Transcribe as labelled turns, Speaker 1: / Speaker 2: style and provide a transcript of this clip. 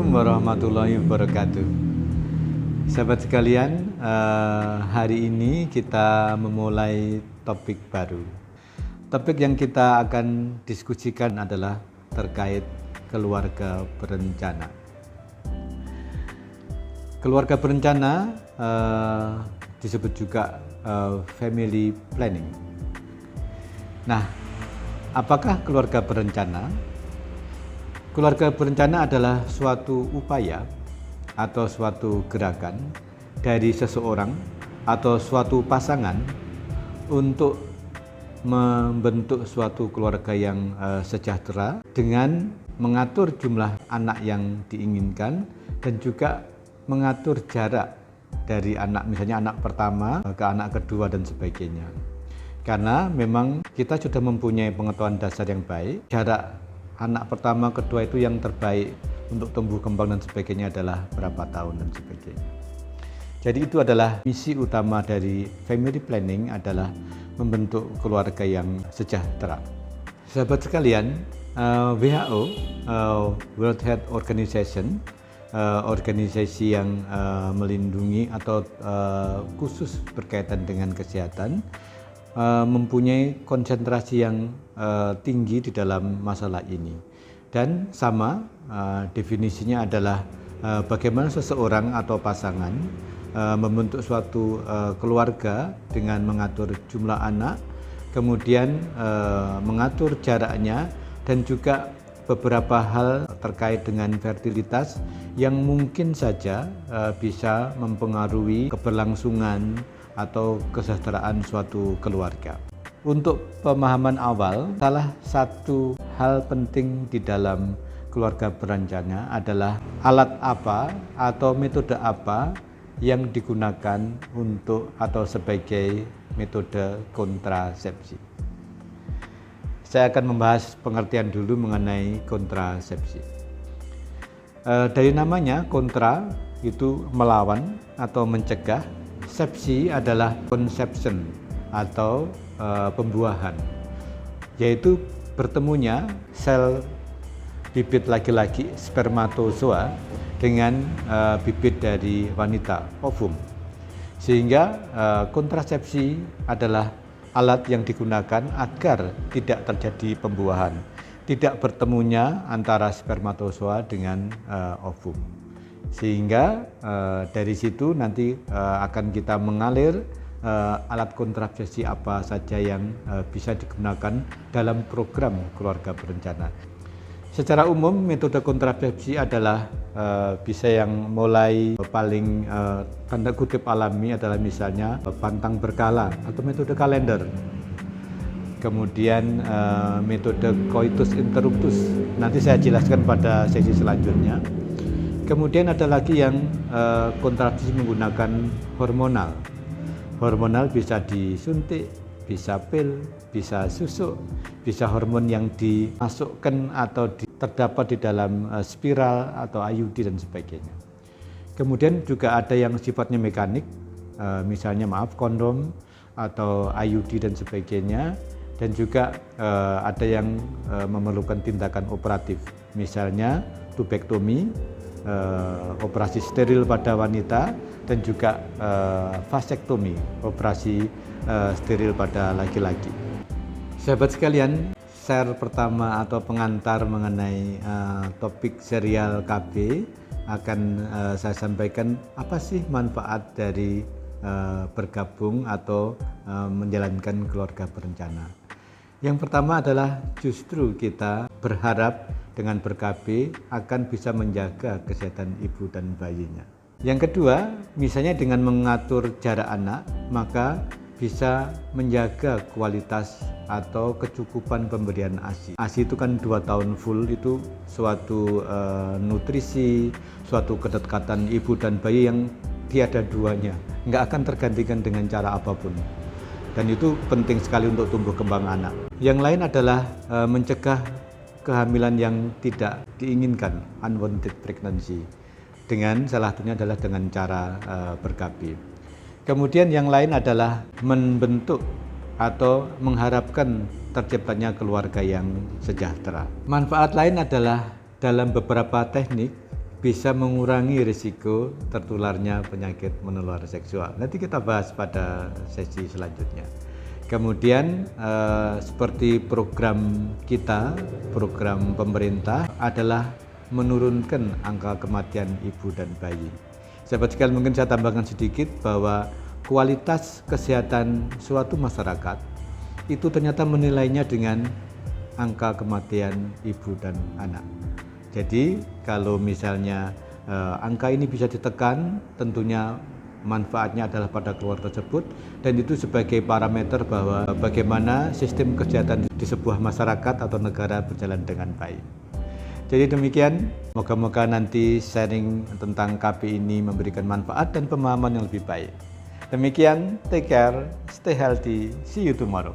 Speaker 1: Assalamualaikum warahmatullahi wabarakatuh. Sahabat sekalian, hari ini kita memulai topik baru. Topik yang kita akan diskusikan adalah terkait keluarga berencana. Keluarga berencana disebut juga family planning. Nah, apakah keluarga berencana? Keluarga berencana adalah suatu upaya atau suatu gerakan dari seseorang atau suatu pasangan untuk membentuk suatu keluarga yang sejahtera dengan mengatur jumlah anak yang diinginkan dan juga mengatur jarak dari anak, misalnya anak pertama ke anak kedua dan sebagainya. Karena memang kita sudah mempunyai pengetahuan dasar yang baik, jarak anak pertama, kedua itu yang terbaik untuk tumbuh kembang dan sebagainya adalah berapa tahun dan sebagainya. Jadi itu adalah misi utama dari family planning, adalah membentuk keluarga yang sejahtera. Sahabat sekalian, WHO, World Health Organization, organisasi yang melindungi atau khusus berkaitan dengan kesehatan, mempunyai konsentrasi yang tinggi di dalam masalah ini. Dan sama, definisinya adalah bagaimana seseorang atau pasangan membentuk suatu keluarga dengan mengatur jumlah anak, kemudian mengatur jaraknya, dan juga beberapa hal terkait dengan fertilitas yang mungkin saja bisa mempengaruhi keberlangsungan atau kesejahteraan suatu keluarga. Untuk pemahaman awal, salah satu hal penting di dalam keluarga berencana adalah alat apa atau metode apa yang digunakan untuk atau sebagai metode kontrasepsi. Saya akan membahas pengertian dulu mengenai kontrasepsi. Dari namanya, kontra itu melawan atau mencegah. Sepsi adalah conception atau pembuahan, yaitu bertemunya sel bibit laki-laki spermatozoa dengan bibit dari wanita ovum, sehingga kontrasepsi adalah alat yang digunakan agar tidak terjadi pembuahan, tidak bertemunya antara spermatozoa dengan ovum. Sehingga dari situ nanti akan kita mengalir alat kontrasepsi apa saja yang bisa digunakan dalam program keluarga berencana. Secara umum metode kontrasepsi adalah bisa yang mulai paling tanda kutip alami adalah misalnya pantang berkala atau metode kalender. Kemudian metode coitus interruptus, nanti saya jelaskan pada sesi selanjutnya. Kemudian ada lagi yang kontrasepsi menggunakan hormonal. Hormonal bisa disuntik, bisa pil, bisa susuk, bisa hormon yang dimasukkan atau terdapat di dalam spiral atau IUD dan sebagainya. Kemudian juga ada yang sifatnya mekanik, misalnya kondom atau IUD dan sebagainya. Dan juga ada yang memerlukan tindakan operatif, misalnya tubektomi, operasi steril pada wanita, dan juga vasektomi, operasi steril pada laki-laki. Sahabat sekalian, share pertama atau pengantar mengenai topik serial KB akan saya sampaikan apa sih manfaat dari bergabung atau menjalankan keluarga berencana. Yang pertama adalah justru kita berharap dengan ber-KB akan bisa menjaga kesehatan ibu dan bayinya. Yang kedua, misalnya dengan mengatur jarak anak, maka bisa menjaga kualitas atau kecukupan pemberian ASI. ASI itu kan 2 tahun full, itu suatu nutrisi, suatu kedekatan ibu dan bayi yang tiada duanya, nggak akan tergantikan dengan cara apapun. Dan itu penting sekali untuk tumbuh kembang anak. Yang lain adalah mencegah kehamilan yang tidak diinginkan, unwanted pregnancy, dengan salah satunya adalah dengan cara ber-KB. Kemudian yang lain adalah membentuk atau mengharapkan terciptanya keluarga yang sejahtera. Manfaat lain adalah dalam beberapa teknik bisa mengurangi risiko tertularnya penyakit menular seksual. Nanti kita bahas pada sesi selanjutnya. Kemudian seperti program kita, program pemerintah adalah menurunkan angka kematian ibu dan bayi. Sahabat sekalian, mungkin saya tambahkan sedikit bahwa kualitas kesehatan suatu masyarakat itu ternyata menilainya dengan angka kematian ibu dan anak. Jadi kalau misalnya angka ini bisa ditekan, tentunya manfaatnya adalah pada keluarga tersebut, dan itu sebagai parameter bahwa bagaimana sistem kesehatan di sebuah masyarakat atau negara berjalan dengan baik. Jadi demikian, moga-moga nanti sharing tentang KP ini memberikan manfaat dan pemahaman yang lebih baik. Demikian, take care, stay healthy, see you tomorrow.